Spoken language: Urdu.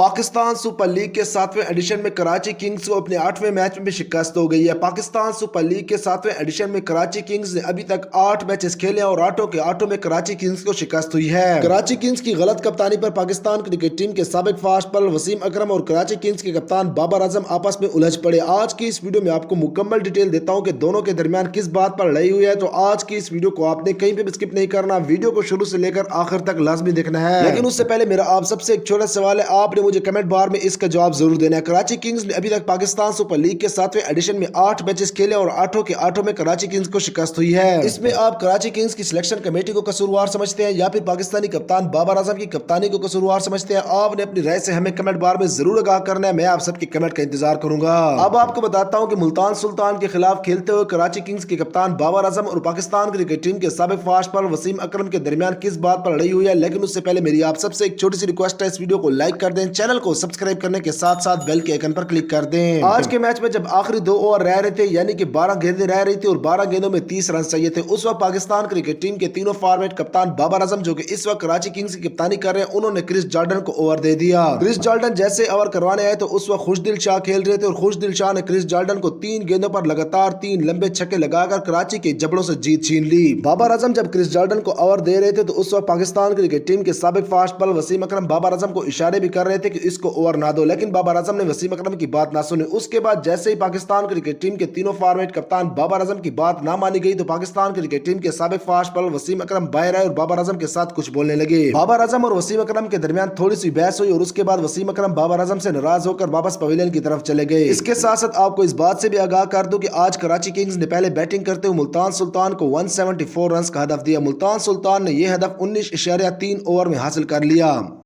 پاکستان سپر لیگ کے 7ویں ایڈیشن میں کراچی کنگز کو اپنے 8ویں میچ میں بھی شکست ہو گئی ہے۔ پاکستان سپر لیگ کے 7ویں ایڈیشن میں کراچی کنگز نے ابھی تک 8 میچز کھیلے اور 8 میں کراچی کنگز کو شکست ہوئی ہے۔ کراچی کنگز کی غلط کپتانی پر پاکستان کرکٹ ٹیم کے سابق فاسٹ بالر وسیم اکرم اور کراچی کنگز کے کپتان بابر اعظم آپس میں الجھ پڑے۔ آج کی اس ویڈیو میں آپ کو مکمل ڈیٹیل دیتا ہوں کہ دونوں کے درمیان کس بات پر لڑائی ہوئی ہے، تو آج کی اس ویڈیو کو آپ نے کہیں پہ بھی سکپ نہیں کرنا، ویڈیو کو شروع سے لے کر آخر تک لازمی دیکھنا ہے۔ لیکن اس سے پہلے میرا آپ سب سے ایک چھوٹا سوال ہے، آپ نے مجھے کمنٹ بار میں اس کا جواب ضرور دینا ہے۔ کراچی کنگز نے ابھی تک پاکستان سپر لیگ کے 7ویں ایڈیشن میں 8 میچز کھیلے اور 8 میں کراچی کنگز کو شکست ہوئی ہے۔ اس میں آپ کراچی کنگز کی سلیکشن کمیٹی کو قصوروار سمجھتے ہیں یا پھر پاکستانی کپتان بابر اعظم کی کپتانی کو قصوروار سمجھتے ہیں؟ آپ نے اپنی رائے سے ہمیں کمنٹ بار میں ضرور آگاہ کرنا ہے، میں آپ سب کی کمنٹ کا انتظار کروں گا۔ اب آپ کو بتاتا ہوں کہ ملتان سلطان کے خلاف کھیلتے ہوئے کراچی کنگز کے کپتان بابر اعظم اور پاکستان کرکٹ ٹیم کے سابق فاسٹ بالر وسیم اکرم کے درمیان کس بات پر لڑائی ہوئی ہے، لیکن اس سے پہلے میری آپ سب سے ایک چھوٹی سی ریکویسٹ ہے، اس ویڈیو کو لائک کر دیں، چینل کو سبسکرائب کرنے کے ساتھ ساتھ بیل کے آئیکن پر کلک کر دیں۔ آج کے میچ میں جب آخری 2 اوور رہ رہے تھے، یعنی کہ 12 گیندیں رہ رہی تھی اور 12 گیندوں میں 30 رن چاہیے تھے، اس وقت پاکستان کرکٹ ٹیم کے تینوں فارورڈ کپتان بابر اعظم جو کہ اس وقت کراچی کنگز کی کپتانی کر رہے ہیں، انہوں نے کرس جارڈن کو اوور دے دیا۔ کرس جارڈن جیسے اوور کروانے آئے تو اس وقت خوش دل شاہ کھیل رہے تھے اور خوش دل شاہ نے کرس جارڈن کو 3 گیندوں پر لگاتار 3 لمبے چھکے لگا کر کراچی کے جبڑوں سے جیت چھین لی۔ بابر اعظم جب کرس جارڈن کو اوور دے رہے تھے تو اس وقت پاکستان کرکٹ ٹیم کے سابق فاسٹ بالر وسیم اکرم بابر اعظم کو اشارے بھی کر رہے تھے کہ اس کو اوور نہ دو، لیکن بابر اعظم نے وسیم اکرم کی بات نہ سنی۔ اس کے بعد جیسے ہی پاکستان کرکٹ ٹیم کے تینوں فارورڈ کپتان بابر اعظم کی بات نہ مانی گئی تو پاکستان کرکٹ ٹیم کے سابق فاسٹ بالر وسیم اکرم باہر آئے اور بابر اعظم کے ساتھ کچھ بولنے لگے۔ بابر اعظم اور وسیم اکرم کے درمیان تھوڑی سی بحث ہوئی اور اس کے بعد وسیم اکرم بابر اعظم سے ناراض ہو کر واپس پویلین کی طرف چلے گئے۔ اس کے ساتھ ساتھ آپ کو اس بات سے بھی آگاہ کر دوں کہ آج کراچی کنگز نے پہلے بیٹنگ کرتے ہوئے ملتان سلطان کو 174 رنز کا ہدف دیا۔ ملتان سلطان نے یہ ہدف 19.3 اوور میں حاصل کر لیا۔